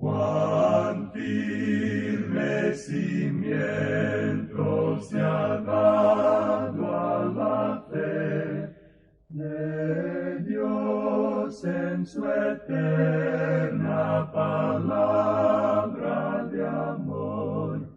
Cuán firme cimiento se ha dado a la fe de Dios en su eterna palabra de amor.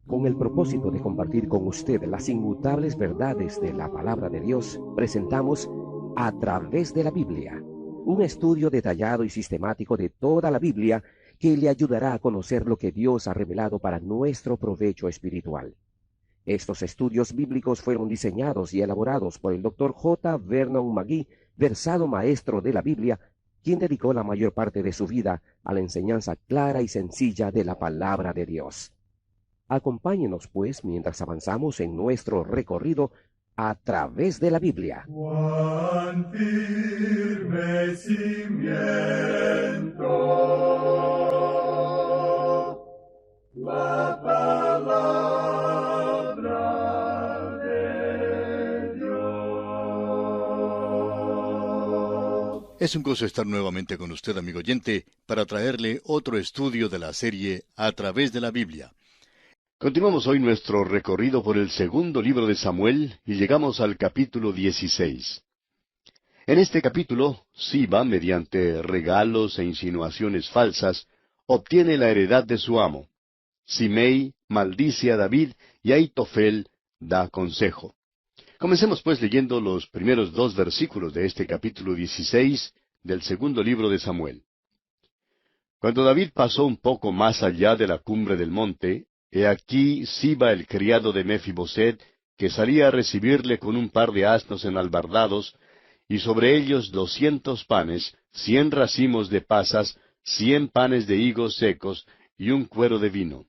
Con el propósito de compartir con usted las inmutables verdades de la palabra de Dios, presentamos A través de la Biblia, un estudio detallado y sistemático de toda la Biblia que le ayudará a conocer lo que Dios ha revelado para nuestro provecho espiritual. Estos estudios bíblicos fueron diseñados y elaborados por el Dr. J. Vernon McGee, versado maestro de la Biblia, quien dedicó la mayor parte de su vida a la enseñanza clara y sencilla de la palabra de Dios. Acompáñenos, pues, mientras avanzamos en nuestro recorrido a través de la Biblia. Cuán firme cimiento la palabra de Dios. Es un gozo estar nuevamente con usted, amigo oyente, para traerle otro estudio de la serie A través de la Biblia. Continuamos hoy nuestro recorrido por el segundo libro de Samuel y llegamos al capítulo 16. En este capítulo, Siba, mediante regalos e insinuaciones falsas, obtiene la heredad de su amo. Simei maldice a David y Ahitofel da consejo. Comencemos pues leyendo los primeros 2 versículos de este capítulo 16 del segundo libro de Samuel. Cuando David pasó un poco más allá de la cumbre del monte, he aquí Siba el criado de Mefiboset, que salía a recibirle con un par de asnos enalbardados, y sobre ellos 200 panes, 100 racimos de pasas, 100 panes de higos secos, y un cuero de vino.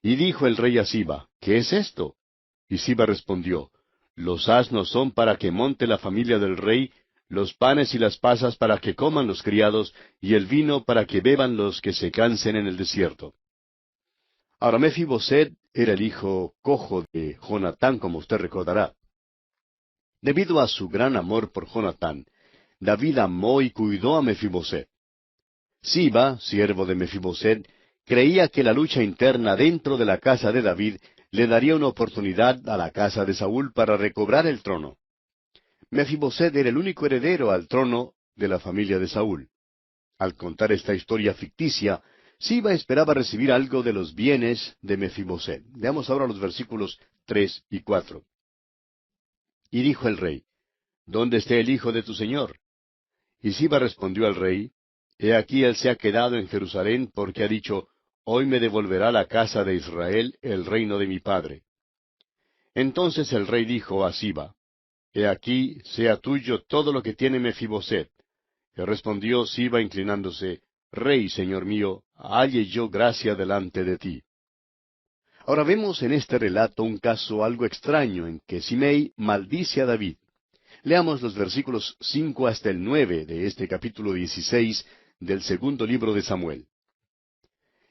Y dijo el rey a Siba, ¿qué es esto? Y Siba respondió, los asnos son para que monte la familia del rey, los panes y las pasas para que coman los criados, y el vino para que beban los que se cansen en el desierto. Ahora Mefiboset era el hijo cojo de Jonatán, como usted recordará. Debido a su gran amor por Jonatán, David amó y cuidó a Mefiboset. Siba, siervo de Mefiboset, creía que la lucha interna dentro de la casa de David le daría una oportunidad a la casa de Saúl para recobrar el trono. Mefiboset era el único heredero al trono de la familia de Saúl. Al contar esta historia ficticia, Siba esperaba recibir algo de los bienes de Mefiboset. Veamos ahora los versículos 3 y 4. Y dijo el rey, ¿dónde está el hijo de tu señor? Y Siba respondió al rey, he aquí él se ha quedado en Jerusalén porque ha dicho, hoy me devolverá la casa de Israel el reino de mi padre. Entonces el rey dijo a Siba, he aquí sea tuyo todo lo que tiene Mefiboset. Y respondió Siba inclinándose, Rey, señor mío, halle yo gracia delante de ti. Ahora vemos en este relato un caso algo extraño en que Simei maldice a David. Leamos los versículos 5 hasta el 9 de este capítulo 16 del segundo libro de Samuel.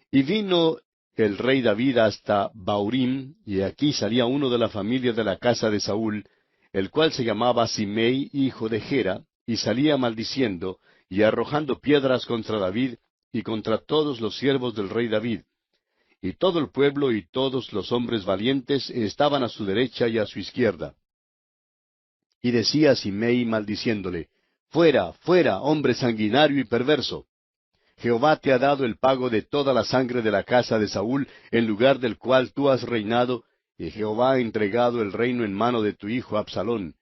Y vino el rey David hasta Baurim, y aquí salía uno de la familia de la casa de Saúl, el cual se llamaba Simei, hijo de Gera, y salía maldiciendo, y arrojando piedras contra David, y contra todos los siervos del rey David. Y todo el pueblo y todos los hombres valientes estaban a su derecha y a su izquierda. Y decía Simei maldiciéndole, Fuera, fuera, hombre sanguinario y perverso. Jehová te ha dado el pago de toda la sangre de la casa de Saúl, en lugar del cual tú has reinado, y Jehová ha entregado el reino en mano de tu hijo Absalón.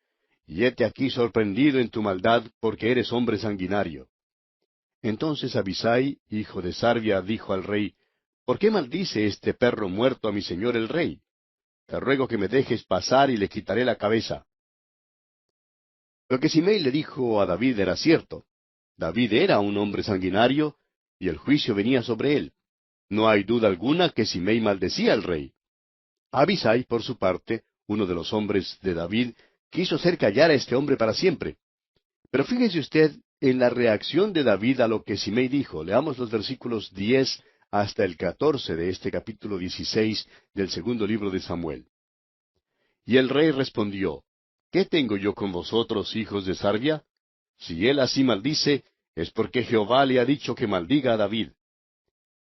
Y hete aquí sorprendido en tu maldad, porque eres hombre sanguinario. Entonces Abisai, hijo de Sarvia, dijo al rey, ¿por qué maldice este perro muerto a mi señor el rey? Te ruego que me dejes pasar y le quitaré la cabeza. Lo que Simei le dijo a David era cierto. David era un hombre sanguinario, y el juicio venía sobre él. No hay duda alguna que Simei maldecía al rey. Abisai, por su parte, uno de los hombres de David, quiso hacer callar a este hombre para siempre. Pero fíjese usted en la reacción de David a lo que Simei dijo. Leamos los versículos 10 hasta el 14 de este capítulo 16 del segundo libro de Samuel. Y el rey respondió, ¿qué tengo yo con vosotros, hijos de Sarvia? Si él así maldice, es porque Jehová le ha dicho que maldiga a David.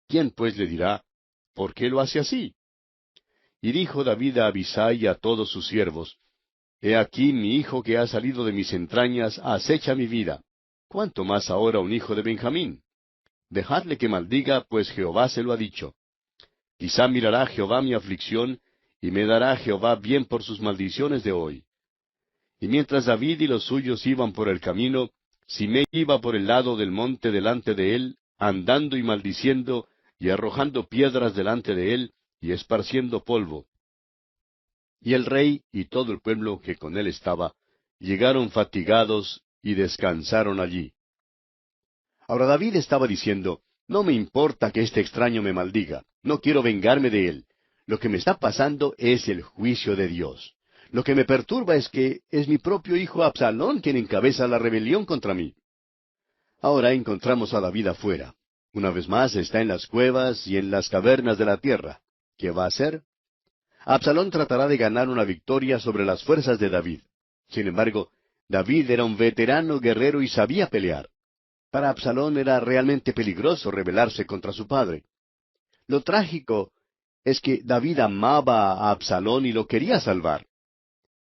¿Quién pues le dirá, ¿por qué lo hace así? Y dijo David a Abisai y a todos sus siervos, He aquí mi hijo que ha salido de mis entrañas acecha mi vida. ¿Cuánto más ahora un hijo de Benjamín? Dejadle que maldiga, pues Jehová se lo ha dicho. Quizá mirará Jehová mi aflicción, y me dará Jehová bien por sus maldiciones de hoy. Y mientras David y los suyos iban por el camino, Simei iba por el lado del monte delante de él, andando y maldiciendo, y arrojando piedras delante de él, y esparciendo polvo. Y el rey y todo el pueblo que con él estaba, llegaron fatigados y descansaron allí. Ahora David estaba diciendo, no me importa que este extraño me maldiga, no quiero vengarme de él. Lo que me está pasando es el juicio de Dios. Lo que me perturba es que es mi propio hijo Absalón quien encabeza la rebelión contra mí. Ahora encontramos a David afuera. Una vez más está en las cuevas y en las cavernas de la tierra. ¿Qué va a hacer? Absalón tratará de ganar una victoria sobre las fuerzas de David. Sin embargo, David era un veterano guerrero y sabía pelear. Para Absalón era realmente peligroso rebelarse contra su padre. Lo trágico es que David amaba a Absalón y lo quería salvar.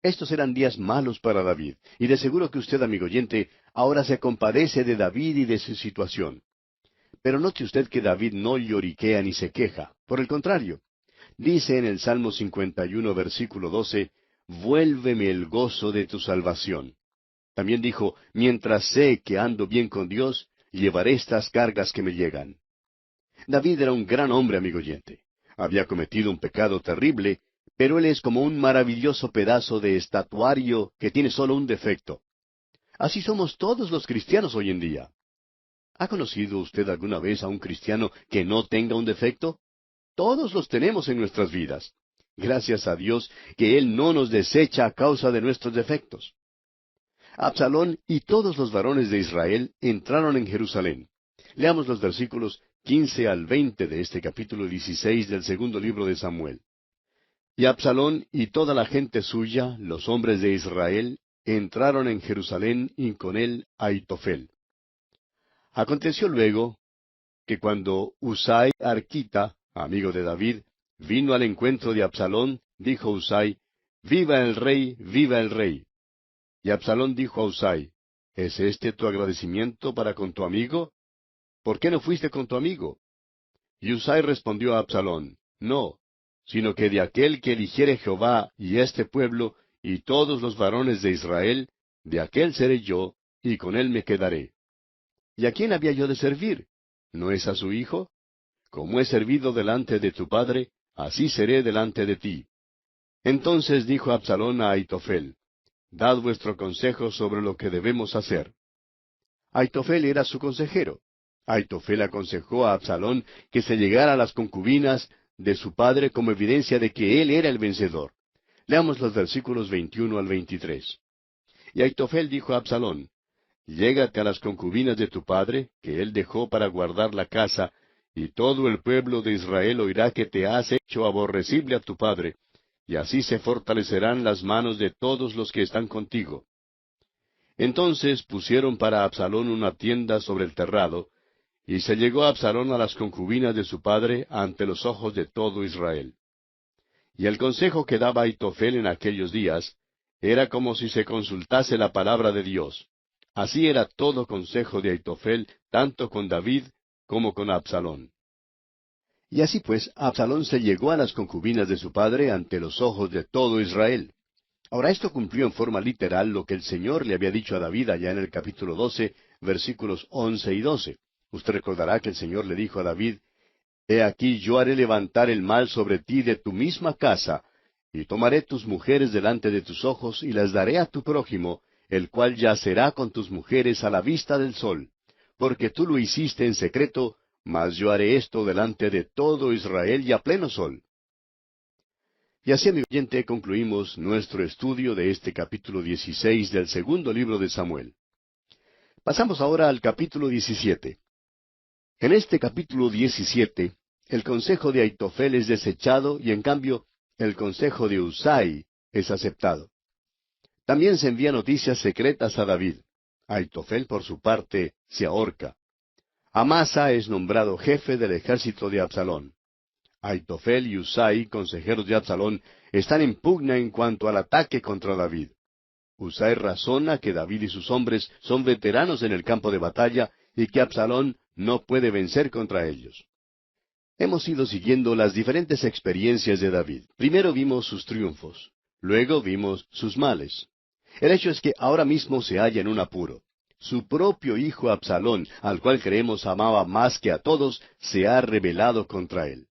Estos eran días malos para David, y de seguro que usted, amigo oyente, ahora se compadece de David y de su situación. Pero note usted que David no lloriquea ni se queja. Por el contrario, dice en el Salmo 51, versículo 12, Vuélveme el gozo de tu salvación. También dijo, mientras sé que ando bien con Dios, llevaré estas cargas que me llegan. David era un gran hombre, amigo oyente. Había cometido un pecado terrible, pero él es como un maravilloso pedazo de estatuario que tiene solo un defecto. Así somos todos los cristianos hoy en día. ¿Ha conocido usted alguna vez a un cristiano que no tenga un defecto? Todos los tenemos en nuestras vidas. Gracias a Dios que Él no nos desecha a causa de nuestros defectos. Absalón y todos los varones de Israel entraron en Jerusalén. Leamos los versículos 15 al 20 de este capítulo 16 del segundo libro de Samuel. Y Absalón y toda la gente suya, los hombres de Israel, entraron en Jerusalén y con él Ahitofel. Aconteció luego que cuando Husai Arquita, amigo de David, vino al encuentro de Absalón, dijo Husai, Viva el rey, viva el rey. Y Absalón dijo a Husai, ¿Es este tu agradecimiento para con tu amigo? ¿Por qué no fuiste con tu amigo? Y Husai respondió a Absalón, No, sino que de aquel que eligiere Jehová y este pueblo y todos los varones de Israel, de aquel seré yo, y con él me quedaré. ¿Y a quién había yo de servir? ¿No es a su hijo? Como he servido delante de tu padre, así seré delante de ti. Entonces dijo Absalón a Ahitofel, Dad vuestro consejo sobre lo que debemos hacer. Ahitofel era su consejero. Ahitofel aconsejó a Absalón que se llegara a las concubinas de su padre como evidencia de que él era el vencedor. Leamos los versículos 21 al 23. Y Ahitofel dijo a Absalón, Llégate a las concubinas de tu padre, que él dejó para guardar la casa, y todo el pueblo de Israel oirá que te has hecho aborrecible a tu padre, y así se fortalecerán las manos de todos los que están contigo. Entonces pusieron para Absalón una tienda sobre el terrado, y se llegó Absalón a las concubinas de su padre ante los ojos de todo Israel. Y el consejo que daba Ahitofel en aquellos días era como si se consultase la palabra de Dios. Así era todo consejo de Ahitofel, tanto con David como con Absalón. Y así pues, Absalón se llegó a las concubinas de su padre ante los ojos de todo Israel. Ahora esto cumplió en forma literal lo que el Señor le había dicho a David allá en el capítulo 12, versículos 11 y 12. Usted recordará que el Señor le dijo a David, He aquí yo haré levantar el mal sobre ti de tu misma casa, y tomaré tus mujeres delante de tus ojos y las daré a tu prójimo, el cual yacerá con tus mujeres a la vista del sol, porque tú lo hiciste en secreto, mas yo haré esto delante de todo Israel y a pleno sol. Y así, amigo oyente, concluimos nuestro estudio de este capítulo 16 del segundo libro de Samuel. Pasamos ahora al capítulo 17. En este capítulo 17, el consejo de Ahitofel es desechado y en cambio el consejo de Husai es aceptado. También se envían noticias secretas a David. Ahitofel, por su parte, se ahorca. Amasa es nombrado jefe del ejército de Absalón. Aitofel y Usai, consejeros de Absalón, están en pugna en cuanto al ataque contra David. Usai razona que David y sus hombres son veteranos en el campo de batalla y que Absalón no puede vencer contra ellos. Hemos ido siguiendo las diferentes experiencias de David. Primero vimos sus triunfos, luego vimos sus males. El hecho es que ahora mismo se halla en un apuro. Su propio hijo Absalón, al cual creemos amaba más que a todos, se ha rebelado contra él.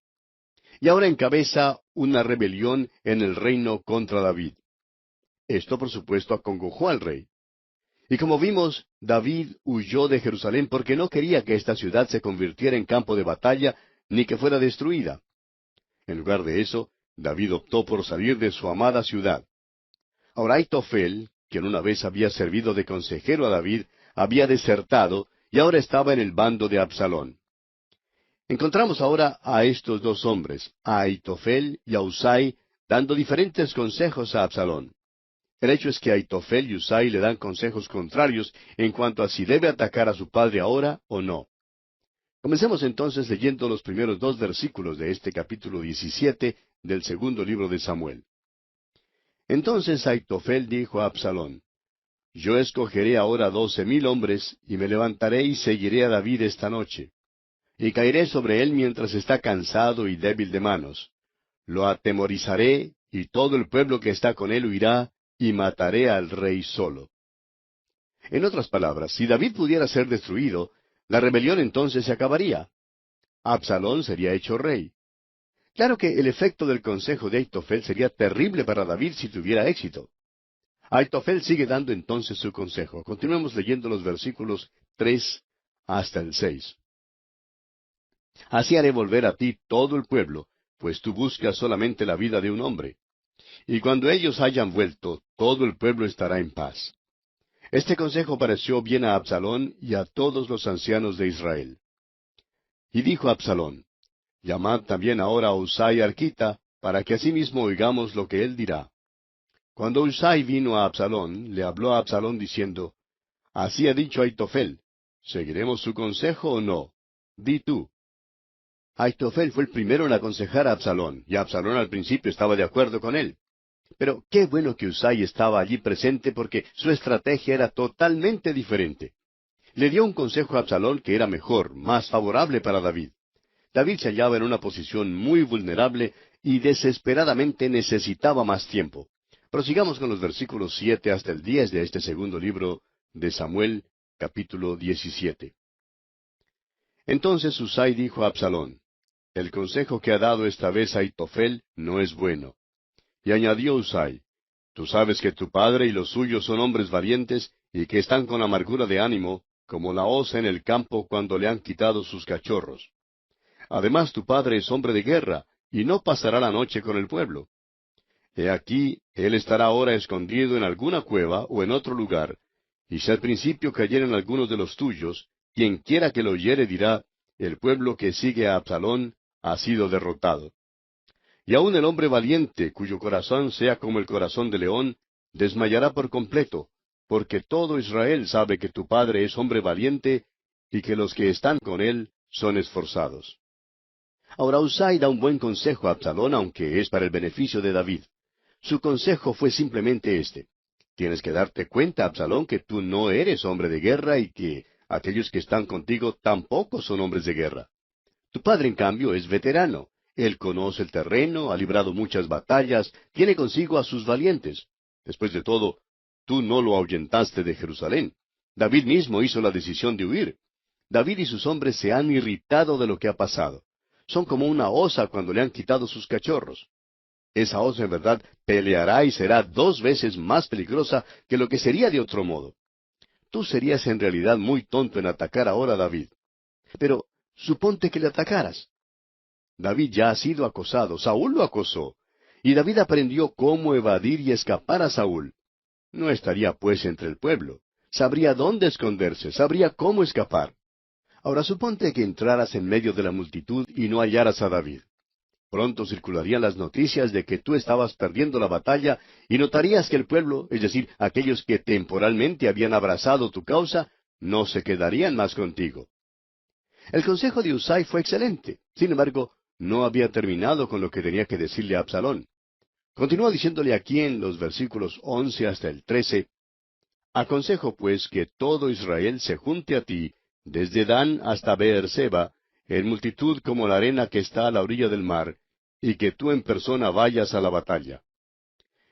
Y ahora encabeza una rebelión en el reino contra David. Esto, por supuesto, acongojó al rey. Y como vimos, David huyó de Jerusalén porque no quería que esta ciudad se convirtiera en campo de batalla ni que fuera destruida. En lugar de eso, David optó por salir de su amada ciudad. Ahora Aitofel, quien una vez había servido de consejero a David, había desertado y ahora estaba en el bando de Absalón. Encontramos ahora a estos dos hombres, a Aitofel y a Usai, dando diferentes consejos a Absalón. El hecho es que Aitofel y Usai le dan consejos contrarios en cuanto a si debe atacar a su padre ahora o no. Comencemos entonces leyendo los primeros 2 versículos de este capítulo 17 del segundo libro de Samuel. Entonces Aitofel dijo a Absalón: Yo escogeré ahora 12,000 hombres, y me levantaré y seguiré a David esta noche. Y caeré sobre él mientras está cansado y débil de manos. Lo atemorizaré, y todo el pueblo que está con él huirá, y mataré al rey solo. En otras palabras, si David pudiera ser destruido, la rebelión entonces se acabaría. Absalón sería hecho rey. Claro que el efecto del consejo de Aitofel sería terrible para David si tuviera éxito. Aitofel sigue dando entonces su consejo. Continuemos leyendo los versículos 3 hasta el 6. Así haré volver a ti todo el pueblo, pues tú buscas solamente la vida de un hombre. Y cuando ellos hayan vuelto, todo el pueblo estará en paz. Este consejo pareció bien a Absalón y a todos los ancianos de Israel. Y dijo Absalón: Llamad también ahora a Usai arquita, para que asimismo oigamos lo que él dirá. Cuando Usai vino a Absalón, le habló a Absalón diciendo: Así ha dicho Aitofel, ¿seguiremos su consejo o no? Di tú. Aitofel fue el primero en aconsejar a Absalón, y Absalón al principio estaba de acuerdo con él. Pero qué bueno que Usai estaba allí presente porque su estrategia era totalmente diferente. Le dio un consejo a Absalón que era mejor, más favorable para David. David se hallaba en una posición muy vulnerable y desesperadamente necesitaba más tiempo. Prosigamos con los versículos 7 hasta el 10 de este segundo libro de Samuel, capítulo 17. Entonces Usai dijo a Absalón: El consejo que ha dado esta vez Aitofel no es bueno. Y añadió Usai: Tú sabes que tu padre y los suyos son hombres valientes y que están con amargura de ánimo, como la osa en el campo cuando le han quitado sus cachorros. Además tu padre es hombre de guerra, y no pasará la noche con el pueblo. He aquí, él estará ahora escondido en alguna cueva o en otro lugar, y si al principio cayeren algunos de los tuyos, quien quiera que lo oyere dirá: El pueblo que sigue a Absalón ha sido derrotado. Y aun el hombre valiente, cuyo corazón sea como el corazón de león, desmayará por completo, porque todo Israel sabe que tu padre es hombre valiente, y que los que están con él son esforzados. Ahora Usai da un buen consejo a Absalón, aunque es para el beneficio de David. Su consejo fue simplemente este: Tienes que darte cuenta, Absalón, que tú no eres hombre de guerra y que aquellos que están contigo tampoco son hombres de guerra. Tu padre, en cambio, es veterano. Él conoce el terreno, ha librado muchas batallas, tiene consigo a sus valientes. Después de todo, tú no lo ahuyentaste de Jerusalén. David mismo hizo la decisión de huir. David y sus hombres se han irritado de lo que ha pasado. Son como una osa cuando le han quitado sus cachorros. Esa osa en verdad peleará y será 2 veces más peligrosa que lo que sería de otro modo. Tú serías en realidad muy tonto en atacar ahora a David. Pero suponte que le atacaras. David ya ha sido acosado, Saúl lo acosó, y David aprendió cómo evadir y escapar a Saúl. No estaría pues entre el pueblo. Sabría dónde esconderse, sabría cómo escapar. Ahora suponte que entraras en medio de la multitud y no hallaras a David. Pronto circularían las noticias de que tú estabas perdiendo la batalla y notarías que el pueblo, es decir, aquellos que temporalmente habían abrazado tu causa, no se quedarían más contigo. El consejo de Husai fue excelente. Sin embargo, no había terminado con lo que tenía que decirle a Absalón. Continuó diciéndole aquí en los versículos 11 hasta el 13: Aconsejo pues que todo Israel se junte a ti, desde Dan hasta Beerseba, en multitud como la arena que está a la orilla del mar, y que tú en persona vayas a la batalla.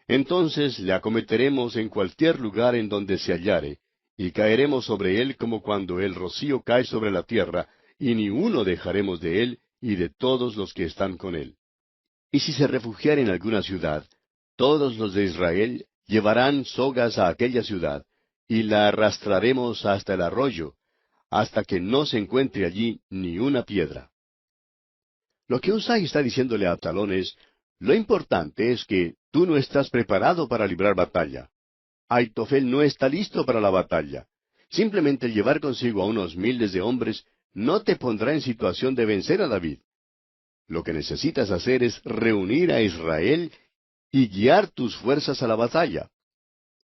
Entonces le acometeremos en cualquier lugar en donde se hallare, y caeremos sobre él como cuando el rocío cae sobre la tierra, y ni uno dejaremos de él y de todos los que están con él. Y si se refugiara en alguna ciudad, todos los de Israel llevarán sogas a aquella ciudad, y la arrastraremos hasta el arroyo, hasta que no se encuentre allí ni una piedra. Lo que Husai está diciéndole a Absalón es: lo importante es que tú no estás preparado para librar batalla. Aitofel no está listo para la batalla. Simplemente el llevar consigo a unos miles de hombres no te pondrá en situación de vencer a David. Lo que necesitas hacer es reunir a Israel y guiar tus fuerzas a la batalla.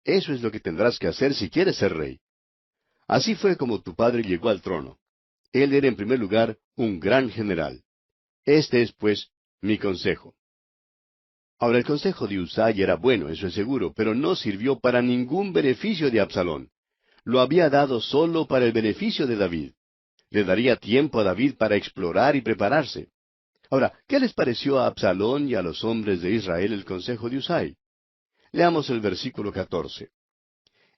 Eso es lo que tendrás que hacer si quieres ser rey. Así fue como tu padre llegó al trono. Él era en primer lugar un gran general. Este es, pues, mi consejo. Ahora, el consejo de Husai era bueno, eso es seguro, pero no sirvió para ningún beneficio de Absalón. Lo había dado solo para el beneficio de David. Le daría tiempo a David para explorar y prepararse. Ahora, ¿qué les pareció a Absalón y a los hombres de Israel el consejo de Husai? Leamos el versículo 14.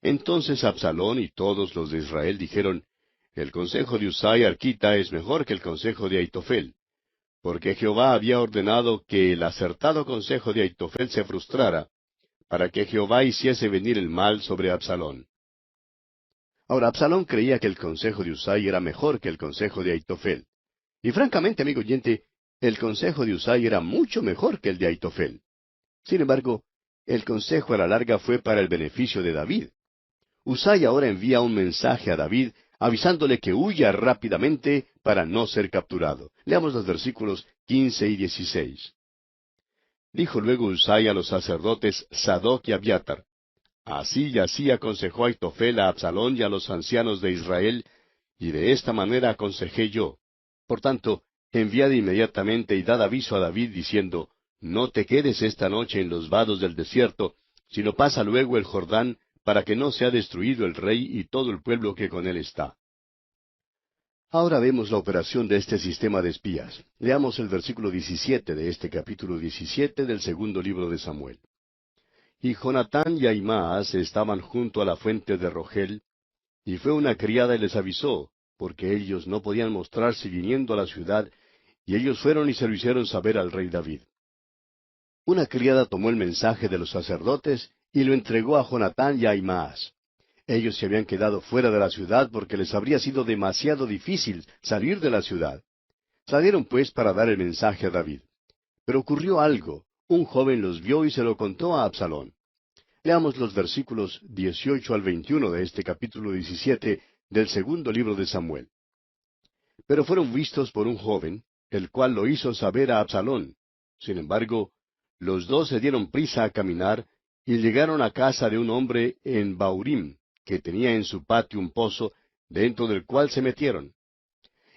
Entonces Absalón y todos los de Israel dijeron: El consejo de Husai arquita es mejor que el consejo de Aitofel, porque Jehová había ordenado que el acertado consejo de Aitofel se frustrara, para que Jehová hiciese venir el mal sobre Absalón. Ahora, Absalón creía que el consejo de Husai era mejor que el consejo de Aitofel. Y francamente, amigo oyente, el consejo de Husai era mucho mejor que el de Aitofel. Sin embargo, el consejo a la larga fue para el beneficio de David. Husai ahora envía un mensaje a David avisándole que huya rápidamente para no ser capturado. Leamos los versículos 15 y 16. Dijo luego Husai a los sacerdotes Sadoc y Abiatar: Así y así aconsejó Aitofel a Absalón y a los ancianos de Israel, y de esta manera aconsejé yo. Por tanto, enviad inmediatamente y dad aviso a David, diciendo: No te quedes esta noche en los vados del desierto, sino pasa luego el Jordán, para que no sea destruido el rey y todo el pueblo que con él está. Ahora vemos la operación de este sistema de espías. Leamos el versículo 17 de este capítulo 17 del segundo libro de Samuel. Y Jonatán y Ahimaas estaban junto a la fuente de Rogel, y fue una criada y les avisó, porque ellos no podían mostrarse viniendo a la ciudad, y ellos fueron y se lo hicieron saber al rey David. Una criada tomó el mensaje de los sacerdotes y lo entregó a Jonatán y a Ahimaas. Ellos se habían quedado fuera de la ciudad porque les habría sido demasiado difícil salir de la ciudad. Salieron pues para dar el mensaje a David. Pero ocurrió algo. Un joven los vio y se lo contó a Absalón. Leamos los versículos 18 al 21 de este capítulo 17 del segundo libro de Samuel. Pero fueron vistos por un joven, el cual lo hizo saber a Absalón. Sin embargo, los dos se dieron prisa a caminar y llegaron a casa de un hombre en Baurim, que tenía en su patio un pozo, dentro del cual se metieron.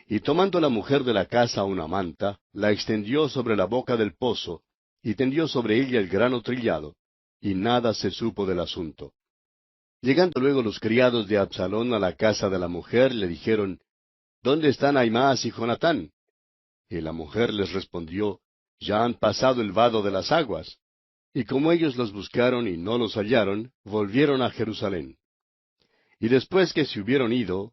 Y tomando la mujer de la casa una manta, la extendió sobre la boca del pozo, y tendió sobre ella el grano trillado, y nada se supo del asunto. Llegando luego los criados de Absalón a la casa de la mujer, le dijeron: ¿Dónde están Ahimaas y Jonatán? Y la mujer les respondió: Ya han pasado el vado de las aguas. Y como ellos los buscaron y no los hallaron, volvieron a Jerusalén. Y después que se hubieron ido,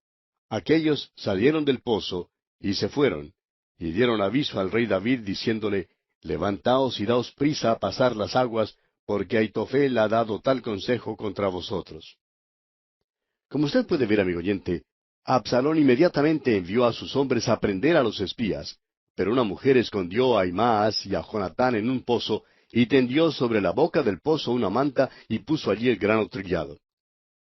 aquellos salieron del pozo, y se fueron, y dieron aviso al rey David, diciéndole: Levantaos y daos prisa a pasar las aguas, porque Aitofel ha dado tal consejo contra vosotros. Como usted puede ver, amigo oyente, Absalón inmediatamente envió a sus hombres a prender a los espías, pero una mujer escondió a Ahimaas y a Jonatán en un pozo, y tendió sobre la boca del pozo una manta, y puso allí el grano trillado.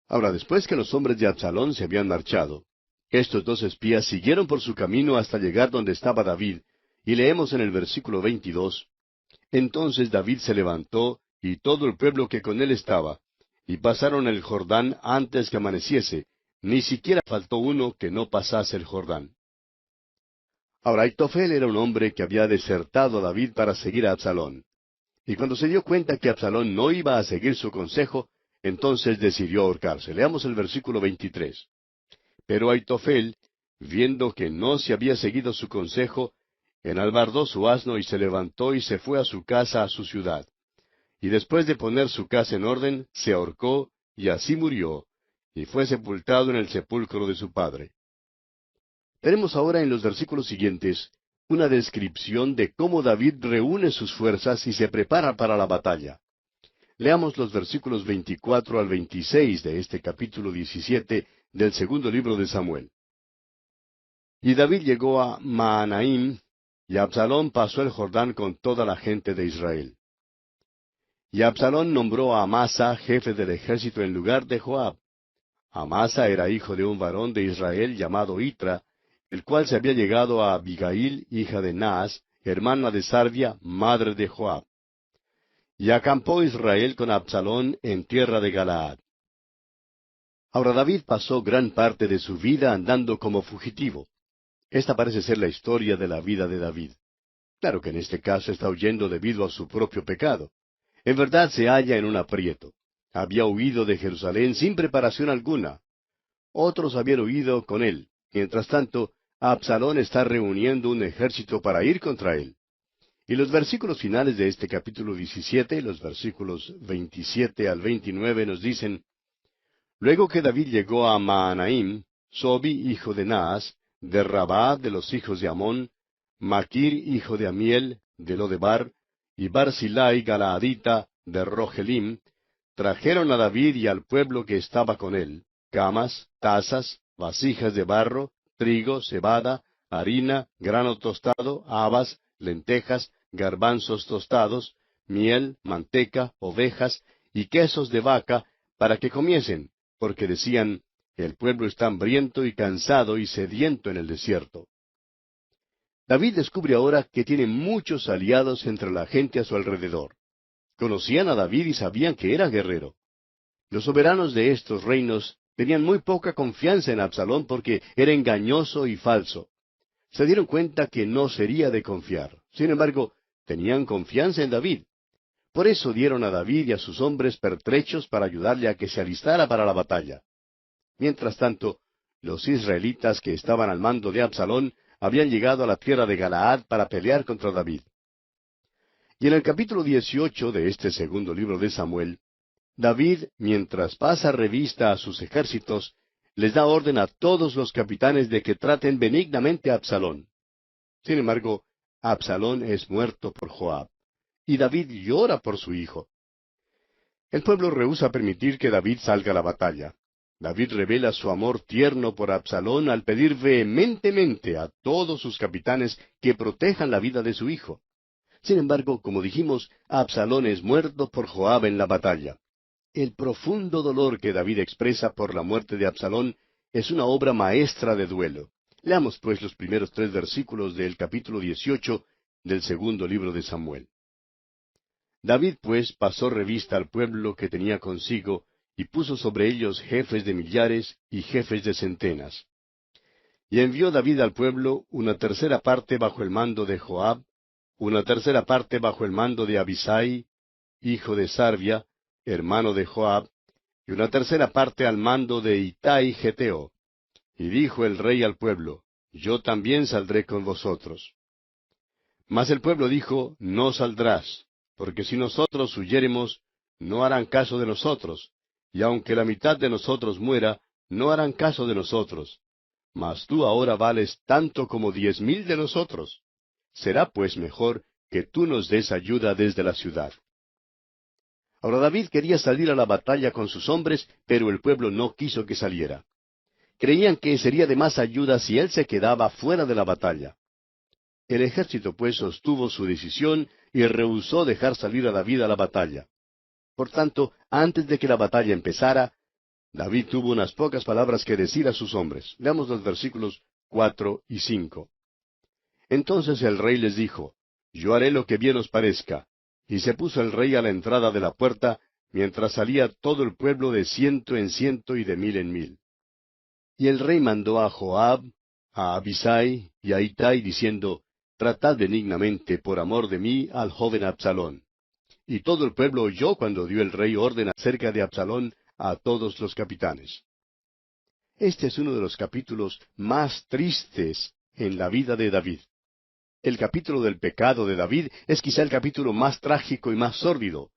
Ahora, después que los hombres de Absalón se habían marchado, estos dos espías siguieron por su camino hasta llegar donde estaba David, y leemos en el versículo 22, Entonces David se levantó, y todo el pueblo que con él estaba, y pasaron el Jordán antes que amaneciese, ni siquiera faltó uno que no pasase el Jordán. Ahora, Aitofel era un hombre que había desertado a David para seguir a Absalón. Y cuando se dio cuenta que Absalón no iba a seguir su consejo, entonces decidió ahorcarse. Leamos el versículo 23. Pero Aitofel, viendo que no se había seguido su consejo, enalbardó su asno y se levantó y se fue a su casa, a su ciudad. Y después de poner su casa en orden, se ahorcó, y así murió, y fue sepultado en el sepulcro de su padre. Tenemos ahora en los versículos siguientes una descripción de cómo David reúne sus fuerzas y se prepara para la batalla. Leamos los versículos 24 al 26 de este capítulo 17 del segundo libro de Samuel. Y David llegó a Mahanaim, y Absalón pasó el Jordán con toda la gente de Israel. Y Absalón nombró a Amasa jefe del ejército en lugar de Joab. Amasa era hijo de un varón de Israel llamado Itra, el cual se había llegado a Abigail, hija de Naas, hermana de Sarvia, madre de Joab. Y acampó Israel con Absalón en tierra de Galaad. Ahora David pasó gran parte de su vida andando como fugitivo. Esta parece ser la historia de la vida de David. Claro que en este caso está huyendo debido a su propio pecado. En verdad se halla en un aprieto. Había huido de Jerusalén sin preparación alguna. Otros habían huido con él. Mientras tanto, Absalón está reuniendo un ejército para ir contra él. Y los versículos finales de este capítulo 17, los versículos 27 al 29, nos dicen: Luego que David llegó a Mahanaim, Sobi, hijo de Naas, de Rabá de los hijos de Amón, Maquir, hijo de Amiel, de Lodebar, y Barzillai Galaadita, de Rogelim, trajeron a David y al pueblo que estaba con él, camas, tazas, vasijas de barro, trigo, cebada, harina, grano tostado, habas, lentejas, garbanzos tostados, miel, manteca, ovejas y quesos de vaca, para que comiesen, porque decían: el pueblo está hambriento y cansado y sediento en el desierto. David descubre ahora que tiene muchos aliados entre la gente a su alrededor. Conocían a David y sabían que era guerrero. Los soberanos de estos reinos tenían muy poca confianza en Absalón porque era engañoso y falso. Se dieron cuenta que no sería de confiar. Sin embargo, tenían confianza en David. Por eso dieron a David y a sus hombres pertrechos para ayudarle a que se alistara para la batalla. Mientras tanto, los israelitas que estaban al mando de Absalón habían llegado a la tierra de Galaad para pelear contra David. Y en el capítulo 18 de este segundo libro de Samuel, David, mientras pasa revista a sus ejércitos, les da orden a todos los capitanes de que traten benignamente a Absalón. Sin embargo, Absalón es muerto por Joab, y David llora por su hijo. El pueblo rehúsa permitir que David salga a la batalla. David revela su amor tierno por Absalón al pedir vehementemente a todos sus capitanes que protejan la vida de su hijo. Sin embargo, como dijimos, Absalón es muerto por Joab en la batalla. El profundo dolor que David expresa por la muerte de Absalón es una obra maestra de duelo. Leamos pues los primeros 3 versículos del capítulo 18 del segundo libro de Samuel. David pues pasó revista al pueblo que tenía consigo, y puso sobre ellos jefes de millares y jefes de centenas. Y envió David al pueblo una tercera parte bajo el mando de Joab, una tercera parte bajo el mando de Abisai, hijo de Sarvia, hermano de Joab, y una tercera parte al mando de Itai Geteo. Y dijo el rey al pueblo: Yo también saldré con vosotros. Mas el pueblo dijo: No saldrás, porque si nosotros huyéremos, no harán caso de nosotros, y aunque la mitad de nosotros muera, no harán caso de nosotros. Mas tú ahora vales tanto como 10,000 de nosotros. Será pues mejor que tú nos des ayuda desde la ciudad. Ahora David quería salir a la batalla con sus hombres, pero el pueblo no quiso que saliera. Creían que sería de más ayuda si él se quedaba fuera de la batalla. El ejército pues sostuvo su decisión y rehusó dejar salir a David a la batalla. Por tanto, antes de que la batalla empezara, David tuvo unas pocas palabras que decir a sus hombres. Leamos los versículos 4 y 5. Entonces el rey les dijo: Yo haré lo que bien os parezca. Y se puso el rey a la entrada de la puerta, mientras salía todo el pueblo de 100 en 100 y de 1000 en 1000. Y el rey mandó a Joab, a Abisai y a Itai, diciendo, tratad benignamente por amor de mí al joven Absalón. Y todo el pueblo oyó cuando dio el rey orden acerca de Absalón a todos los capitanes. Este es uno de los capítulos más tristes en la vida de David. El capítulo del pecado de David es quizá el capítulo más trágico y más sórdido,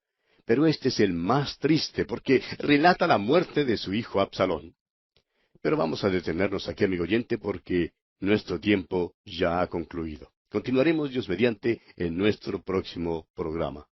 pero este es el más triste porque relata la muerte de su hijo Absalón. Pero vamos a detenernos aquí, amigo oyente, porque nuestro tiempo ya ha concluido. Continuaremos, Dios mediante, en nuestro próximo programa.